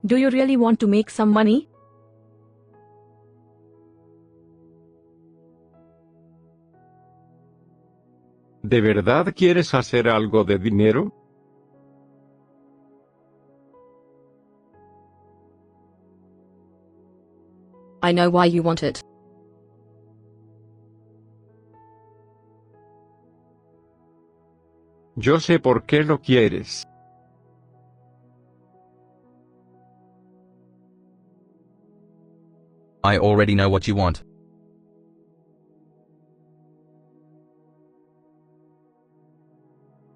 Do you really want to make some money? ¿De verdad quieres hacer algo de dinero? I know why you want it. Yo sé por qué lo quieres. I already know what you want.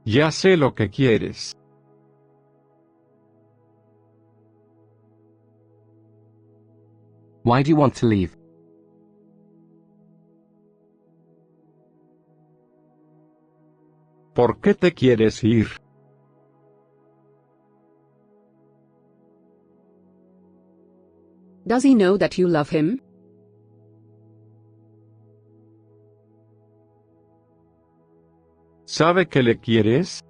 Ya sé lo que quieres. Why do you want to leave? ¿Por qué te quieres ir? Does he know that you love him? ¿Sabe que le quieres?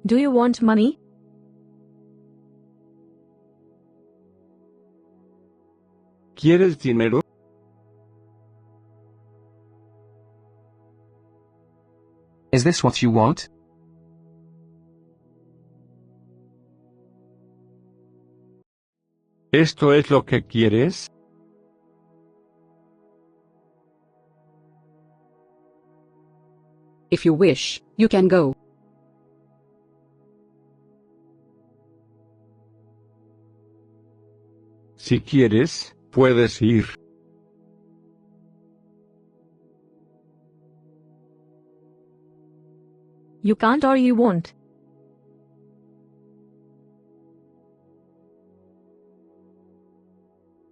Do you want money? ¿Quieres dinero? Is this what you want? ¿Esto es lo que quieres? If you wish, you can go. Si quieres, puedes ir. You can't or you won't.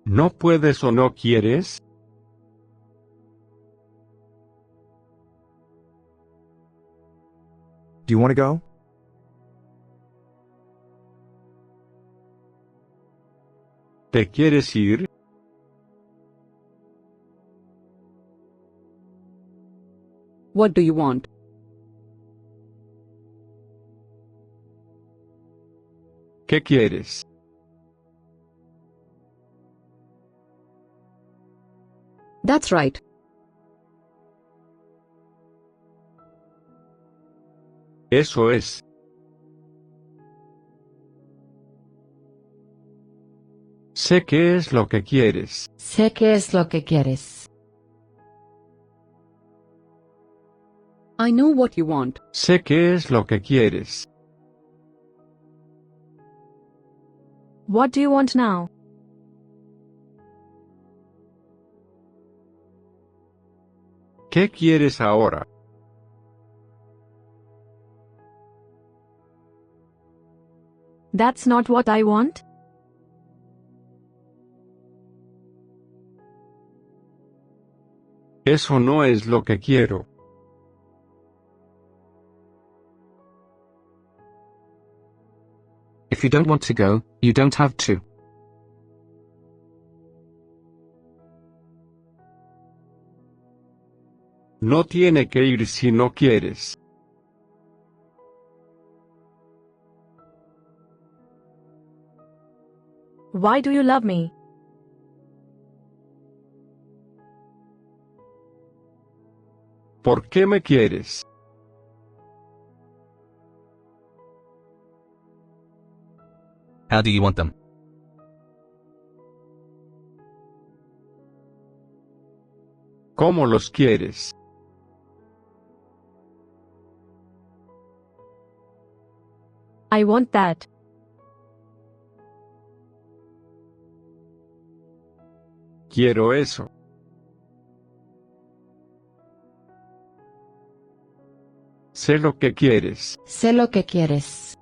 ¿No puedes o no quieres? Do you want to go? ¿Te quieres ir? What do you want? ¿Qué quieres? That's right. Eso es. Sé qué es lo que quieres. Sé qué es lo que quieres. I know what you want. Sé qué es lo que quieres. What do you want now? ¿Qué quieres ahora? That's not what I want. Eso no es lo que quiero. If you don't want to go, you don't have to. No tiene que ir si no quieres. Why do you love me? ¿Por qué me quieres? How do you want them? ¿Cómo los quieres? I want that. Quiero eso. Sé lo que quieres. Sé lo que quieres.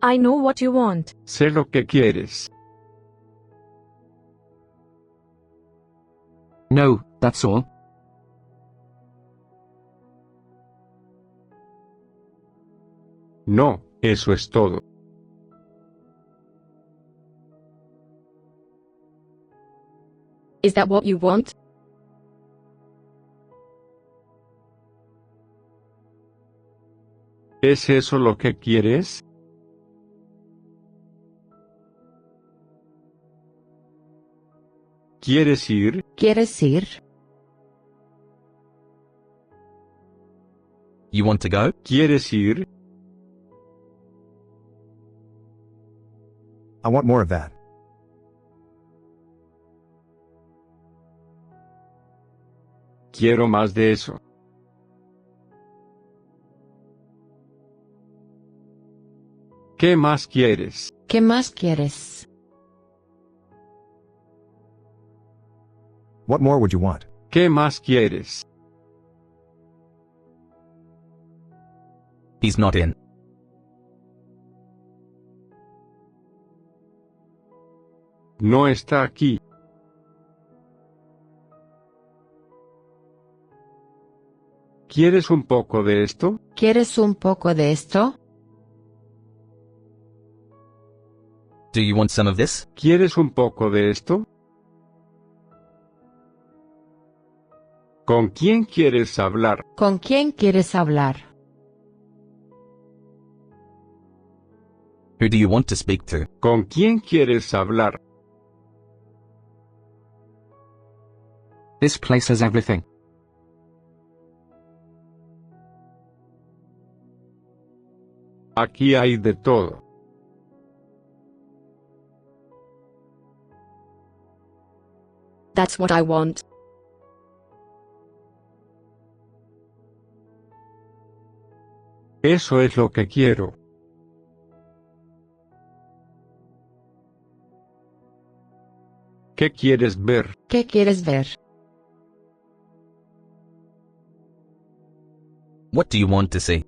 I know what you want. Sé lo que quieres. No, that's all. No, eso es todo. Is that what you want? ¿Es eso lo que quieres? ¿Quieres ir? ¿Quieres ir? You want to go? ¿Quieres ir? I want more of that. Quiero más de eso. ¿Qué más quieres? ¿Qué más quieres? What more would you want? ¿Qué más quieres? He's not in. No está aquí. ¿Quieres un poco de esto? ¿Quieres un poco de esto? Do you want some of this? ¿Quieres un poco de esto? ¿Con quién quieres hablar? ¿Con quién quieres hablar? Who do you want to speak to? ¿Con quién quieres hablar? This place has everything. Aquí hay de todo. That's what I want. Eso es lo que quiero. ¿Qué quieres ver? ¿Qué quieres ver? What do you want to see?